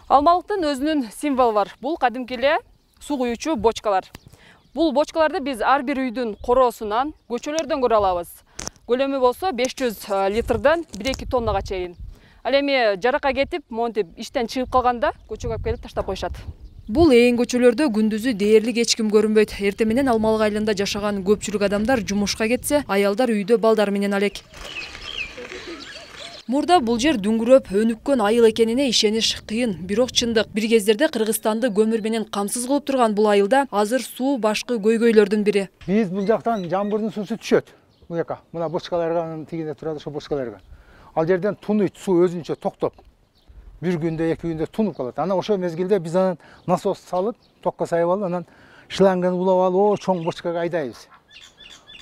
Алмалыктын өзүнүн символу бар. Бул кадимки эле суу куючу бочкалар. Бул бочкаларды биз ар бир үйдүн короосунан, көчөлөрдөн көрө алабыз. Көлөмү болсо 500 литрден 1-2 тоннага чейин. Ал эми жаракка кетип, монтип иштен чыгып калганда көчөгө алып келип таштап коюшат. Бул ээн көчөлөрдө күндүзү дээрлик эч ким көрүнбөйт. Эртең менен Алмалык айылында жашаган көпчүлүк адамдар жумушка кетсе, аялдар үйдө балдар менен алек. Мурда бул жер дүңгүрөп, өнүккөн айыл экенине ишениш кыйын. Бирок чындык. Бир кездерде Кыргызстанды көмүр менен камсыз кылып турган бул айылда азыр суу башкы көйгөйлөрдүн бири. Биз бул жактан жамгырдын суусу түшөт. Бул жака. Мына бочкаларга тигине турат, ошо бочкаларга. Ал жерден тунуйт, суу өзүнчө токтоп. Бир күндө, 2 күндө тунуп калат. Ана ошо мезгилде биз анан насос салып, токко сайып алып, анан шлангын улап алып, чоң бочкага айдайбыз.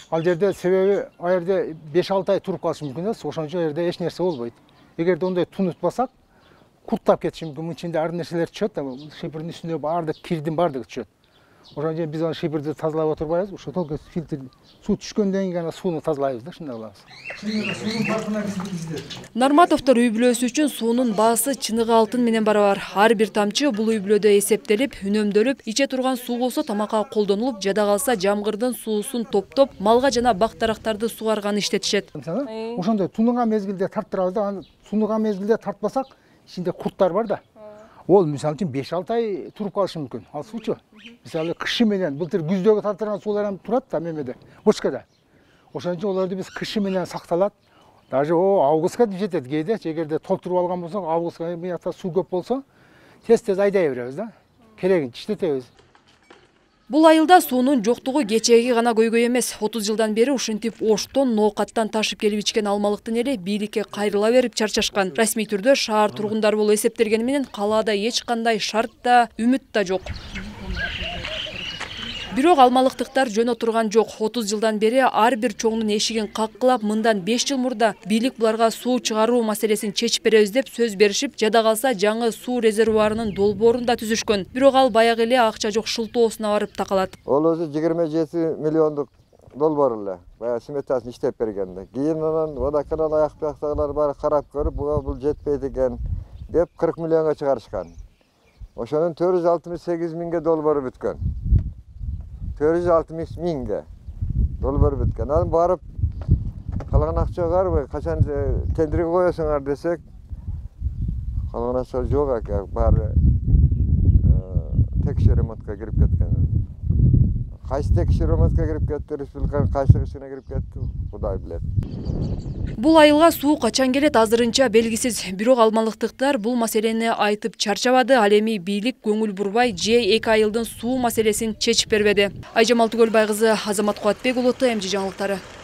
Ал жерде себеби ал жерде 5-6 ай туруп калышы мүмкүн эмес, ошончо жерде эч нерсе болбойт. Эгерде ондай тунутпасак, курттап кетиши мүмкүн. Мынын ичинде ар нерселер түшөт, шипирдин үстүнө баардык кирдин баардыгы түшөт. Ошон үчүн биз аны шипирди тазалап отурбайбыз. Ошо только фильтр суу түшкөндөн кийин гана сууну тазалайбыз да, шундай кылабыз. Суунун фаркына кирсиңиздер. Нарматовдор үй бүлөсү үчүн суунун баасы чыныгы алтын менен барабар. Ар бир тамчы бул үй бүлөдө эсептелип, үнөмдөлүп, иче турган суу болсо тамакка колдонулуп, жада калса жамгырдын суусун топтоп, малга жана бак дарактарды сугарганы иштетишет. Ошондой тунуган мезгилде тарттырабыз да, аны тунуган мезгилде тартпасак, ичинде курттар бар да. Ол мисалы үчүн 5-6 ай туруп калышы мүмкүн. Ал суучу. Мисалы кышы менен былтыр күздөгү тартырган суулар ham турат да мемеде, бочкада. Ошон үчүн оларды биз кышы менен сакталат. Даже августка жетет кээде, эгерде толтуруп алган болсок, августка буякта суу көп болсо, тез айдай беребиз да. Керегинче иштетебиз. Бул айылда суунун жоктугу кечеги гана көйгөй эмес. 30 жылдан бери ушинтип оштон, ноокаттан ташып келип ичкен Алмалыктын эли бийликке кайрыла берип чарчашкан. Расмий түрдө шаар тургундары болуп эсептелгени менен калаада эч кандай шарт да, үмүт да жок. Бирок алмалыктыктар жөн отурган жок. 30 жылдан бери ар бир чоңдун эшигин каккылап, мындан 5 жыл мурда бийлик буларга суу чыгаруу маселесин чечип беребиз деп сөз беришип, жада калса жаңы суу резервуарынын долбоорун да түзүшкөн. Бирок ал баягы эле акча жок шылтоосуна барып такалат. Ол өзү 27 миллиондук долбоор эле. Баягы сметасын иштеп бергенде. Кийин анан водоканал аяктагылар баары карап көрүп, бул жетпейт экен деп 40 миллионго чыгарышкан. Ошонун 468 миңге долбоору бүткөн. 460 миңге долбоор бүткөн. Анан барып калган акча барбы? Качан тендерге коесуңар десек, калган акча жок экен. Баары текшер ремонтка кирип кеткен. Кайсы текшер ремонтка кирип кетти, республиканын кайсы ишине кирип кетти, Кудай билет. Бул айылга суу качан келет азырынча белгисиз. Бирок алмалыктыктар бул маселени айтып чарчабады. Ал эми бийлик көңүл бурбай же 2 айылдын суу маселесин чечип бербеди. Айжамал Түгөлбай кызы, Азамат Кубатбек уулу, ТМЖ жаңылыктары.